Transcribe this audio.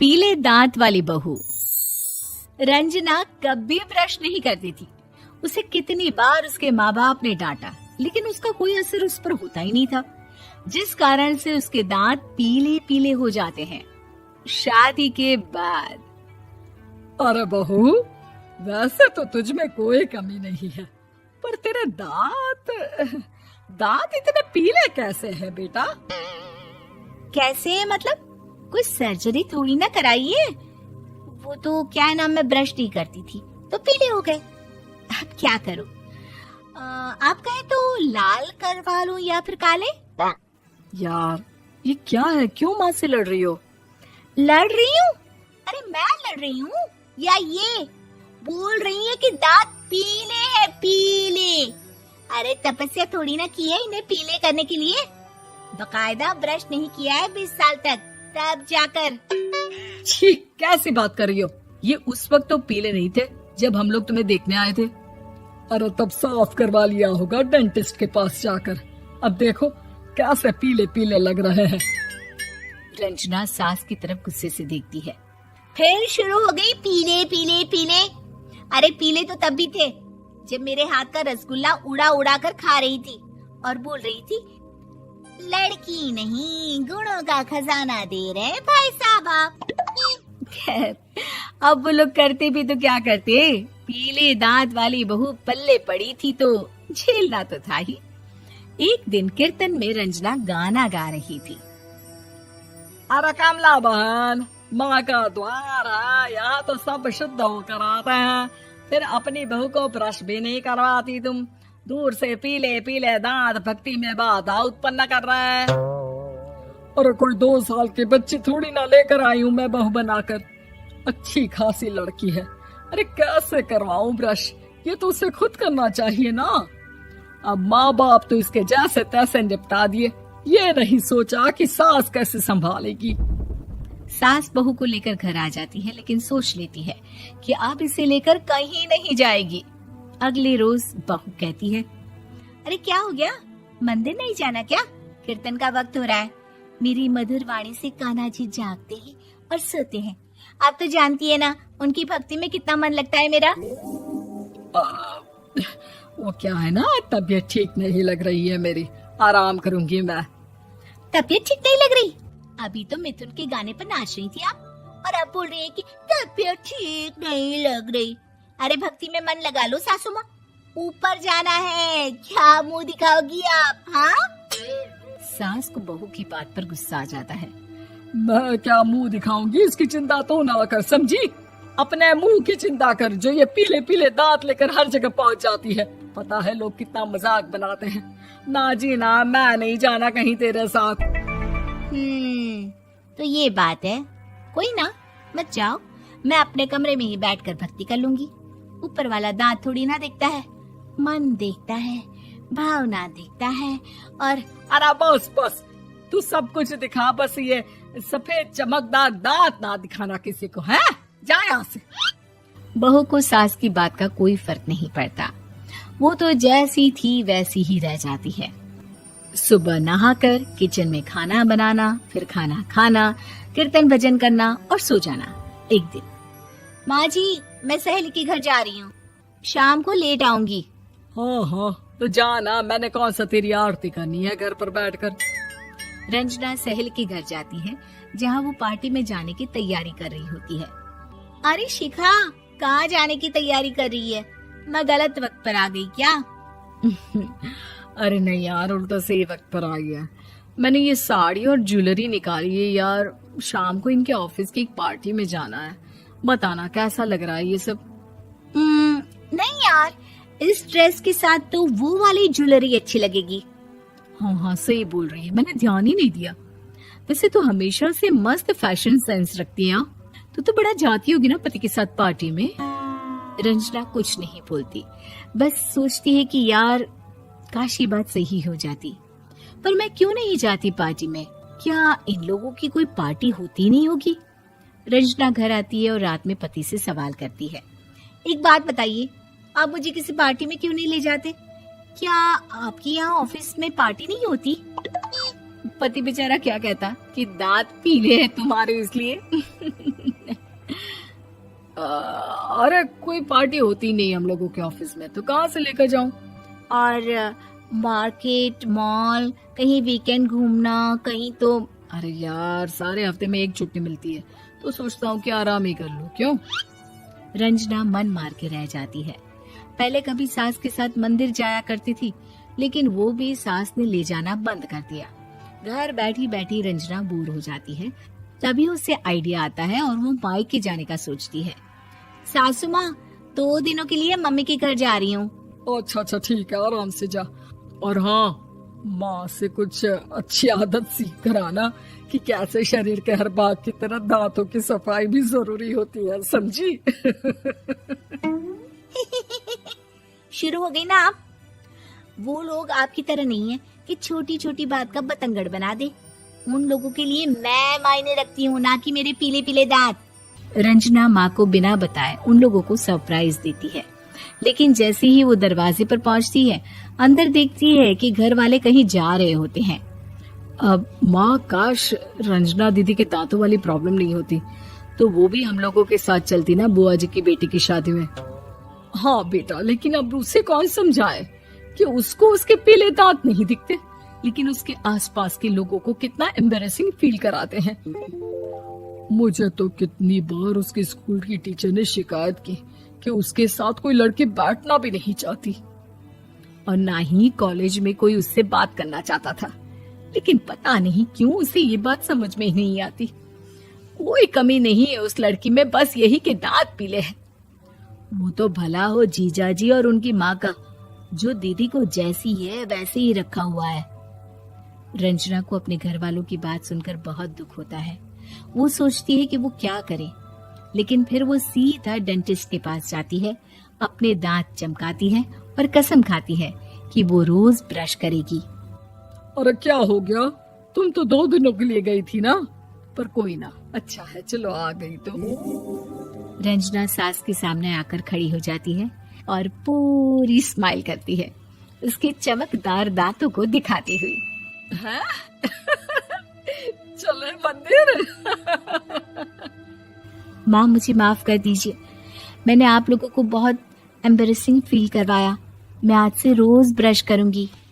पीले दांत वाली बहू। रंजना कभी ब्रश नहीं करती थी। उसे कितनी बार उसके माँ बाप ने डांटा, लेकिन उसका कोई असर उस पर होता ही नहीं था, जिस कारण से उसके दांत पीले पीले हो जाते हैं। शादी के बाद। अरे बहू, वैसे तो तुझ में कोई कमी नहीं है, पर तेरे दांत इतने पीले कैसे हैं बेटा? कैसे मतलब? कोई सर्जरी थोड़ी ना कराई है। वो तो क्या है ना, मैं ब्रश नहीं करती थी तो पीले हो गए। अब क्या करूं? आप कहें तो लाल करवा लूं या फिर काले? यार ये क्या है, क्यों माँ से लड़ रही हो? लड़ रही हूँ? अरे मैं लड़ रही हूँ या ये बोल रही है कि दांत पीले हैं, पीले। अरे तपस्या थोड़ी ना की है इन्हें पीले करने के लिए। बकायदा ब्रश नहीं किया है 20 साल तक, तब जाकर। छी, कैसी बात कर रही हो? ये उस वक्त तो पीले नहीं थे जब हम लोग तुम्हें देखने आए थे। अरे तब साफ करवा लिया होगा डेंटिस्ट के पास जाकर। अब देखो कैसे पीले पीले लग रहे हैं। रंजना सास की तरफ गुस्से से देखती है। फिर शुरू हो गई पीले पीले पीले। अरे पीले तो तब भी थे जब मेरे हाथ का रसगुल्ला उड़ा उड़ा कर खा रही थी और बोल रही थी, लड़की नहीं गुणों का खजाना दे रहे भाई साहब आप। खैर, अब वो लोग करते भी तो क्या करते, पीले दांत वाली बहू पल्ले पड़ी थी तो झेलना तो था ही। एक दिन कीर्तन में रंजना गाना गा रही थी। अरे कमला बहन, माँ का द्वार है, यहाँ तो सब शुद्ध होकर आते हैं, फिर अपनी बहू को ब्रश भी नहीं करवाती तुम। दूर से पीले पीले दांत भक्ति में बाधा उत्पन्न कर रहे हैं। अरे कोई 2 साल के बच्चे थोड़ी ना लेकर आई हूँ मैं बहू बनाकर। अच्छी खासी लड़की है, अरे कैसे करवाऊं ब्रश? ये तो उसे खुद करना चाहिए ना। अब माँ बाप तो इसके जैसे तैसे निपटा दिए, ये नहीं सोचा कि सास कैसे संभालेगी। सास बहू को लेकर घर आ जाती है, लेकिन सोच लेती है कि अब इसे लेकर कहीं नहीं जाएगी। अगले रोज बहू कहती है, अरे क्या हो गया, मंदिर नहीं जाना क्या? कीर्तन का वक्त हो रहा है। मेरी मधुर वाणी से कान्हा जी जागते हैं और सोते हैं। आप तो जानती है ना उनकी भक्ति में कितना मन लगता है मेरा। वो क्या है ना, तबीयत ठीक नहीं लग रही है मेरी, आराम करूंगी मैं। तबीयत ठीक नहीं लग रही? अभी तो मिथुन के गाने पर नाच रही थी आप, और अब बोल रही है कि तबीयत ठीक नहीं लग रही। अरे भक्ति में मन लगा लो सासू माँ, ऊपर जाना है, क्या मुंह दिखाओगी आप? हाँ? सास को बहू की बात पर गुस्सा आ जाता है। मैं क्या मुंह दिखाऊंगी, इसकी चिंता तो ना कर, समझी? अपने मुंह की चिंता कर, जो ये पीले पीले दांत लेकर हर जगह पहुंच जाती है। पता है लोग कितना मजाक बनाते हैं। ना जी ना, मैं नहीं जाना कहीं तेरे साथ। तो ये बात है। कोई ना, मत जाओ, मैं अपने कमरे में ही बैठकर भक्ति कर लूंगी। ऊपर वाला दांत थोड़ी ना देखता है, मन देखता है, भावना देखता है। और अरे बस बस, तू सब कुछ दिखा, बस ये सफेद चमकदार दांत ना दिखाना किसी को, है? जा यहाँ से। बहू को सास की बात का कोई फर्क नहीं पड़ता, वो तो जैसी थी वैसी ही रह जाती है। सुबह नहाकर किचन में खाना बनाना, फिर खाना खाना, कीर्तन भजन करना और सो जाना। एक दिन, माँ जी मैं सहेली के घर जा रही हूँ, शाम को लेट आऊंगी। हाँ हाँ तो जाना, मैंने कौन सा तेरी आरती करनी है घर पर बैठकर। रंजना सहेली के घर जाती है, जहाँ वो पार्टी में जाने की तैयारी कर रही होती है। अरे शिखा, कहाँ जाने की तैयारी कर रही है? मैं गलत वक्त पर आ गई क्या? अरे नहीं यार, उल्टा सही वक्त पर आ गया। मैंने ये साड़ी और ज्वेलरी निकाली है यार, शाम को इनके ऑफिस की एक पार्टी में जाना है। बताना कैसा लग रहा है ये सब? नहीं यार, इस ड्रेस के साथ तो वो वाली ज्वेलरी अच्छी लगेगी। हाँ हाँ सही बोल रही है, मैंने ध्यान ही नहीं दिया। वैसे तो हमेशा से मस्त फैशन सेंस रखती है। तो बड़ा जाती होगी ना पति के साथ पार्टी में। रंजना कुछ नहीं बोलती, बस सोचती है कि यार काश ये बात सही हो जाती, पर मैं क्यों नहीं जाती पार्टी में? क्या इन लोगों की कोई पार्टी होती नहीं होगी? रंजना घर आती है और रात में पति से सवाल करती है, एक बात बताइए, आप मुझे किसी पार्टी में क्यों नहीं ले जाते? क्या आपके यहाँ ऑफिस में पार्टी नहीं होती? पति बेचारा क्या कहता कि दांत पीले हैं तुम्हारे इसलिए। अरे कोई पार्टी होती नहीं हम लोगों के ऑफिस में, तो कहाँ से लेकर जाऊं? और मार्केट, मॉल, कहीं वीकेंड घूमना, कहीं तो। अरे यार सारे हफ्ते में एक छुट्टी मिलती है, तो सोचता हूँ कि आराम ही कर लूं। क्यों? रंजना मन मार के रह जाती है। पहले कभी सास के साथ मंदिर जाया करती थी, लेकिन वो भी सास ने ले जाना बंद कर दिया। घर बैठी बैठी रंजना बोर हो जाती है। तभी उसे आइडिया आता है और वो मायके जाने का सोचती है। सासू माँ, 2 दिनों के लिए मम्मी के घर जा रही हूँ। अच्छा ठीक है, आराम से जा। और हाँ, माँ से कुछ अच्छी आदत सीख कर आना कि कैसे शरीर के हर भाग की तरह दांतों की सफाई भी जरूरी होती है, समझी? शुरू हो गई ना आप। वो लोग आपकी तरह नहीं है कि छोटी छोटी बात का बतंगड़ बना दे। उन लोगों के लिए मैं मायने रखती हूँ, ना कि मेरे पीले पीले दांत। रंजना माँ को बिना बताए उन लोगों को सरप्राइज देती है, लेकिन जैसे ही वो दरवाजे पर पहुंचती है, अंदर देखती है कि घर वाले कहीं जा रहे होते हैं। अब माँ, काश रंजना दीदी के दांतों वाली प्रॉब्लम नहीं होती, तो वो भी हम लोगों के साथ चलती ना बुआ जी की बेटी की शादी में। हाँ बेटा, लेकिन अब उसे कौन समझाए कि उसको उसके पीले दांत नहीं दिखते, लेकिन उसके आसपास के लोगों को कितना एम्बैरेसिंग फील कराते हैं। मुझे तो कितनी बार उसके स्कूल की टीचर ने शिकायत की कि उसके साथ कोई लड़की बैठना भी नहीं चाहती, और ना ही कॉलेज में कोई उससे बात करना चाहता था। लेकिन पता नहीं क्यों उसे ये बात समझ में ही नहीं आती। कोई कमी नहीं है उस लड़की में, बस यही कि दांत पीले हैं। वो तो भला हो जीजा जी और उनकी माँ का, जो दीदी को जैसी है वैसे ही रखा हुआ है। रंजना को अपने घर वालों की बात सुनकर बहुत दुख होता है। वो सोचती है कि वो क्या करे, लेकिन फिर वो सीधा डेंटिस्ट के पास जाती है, अपने दांत चमकाती है और कसम खाती है कि वो रोज ब्रश करेगी। अरे क्या हो गया? तुम तो 2 दिनों के लिए गई थी ना। पर कोई ना, अच्छा है, चलो आ गई तो। रंजना सास के सामने आकर खड़ी हो जाती है और पूरी स्माइल करती है, उसके चमकदार दांतों को दिखाती हुई। हैं? चले मंदिर। माँ, मुझे माफ कर दीजिए, मैंने आप लोगों को बहुत एम्बैरेसिंग फील करवाया। मैं आज से रोज ब्रश करूंगी।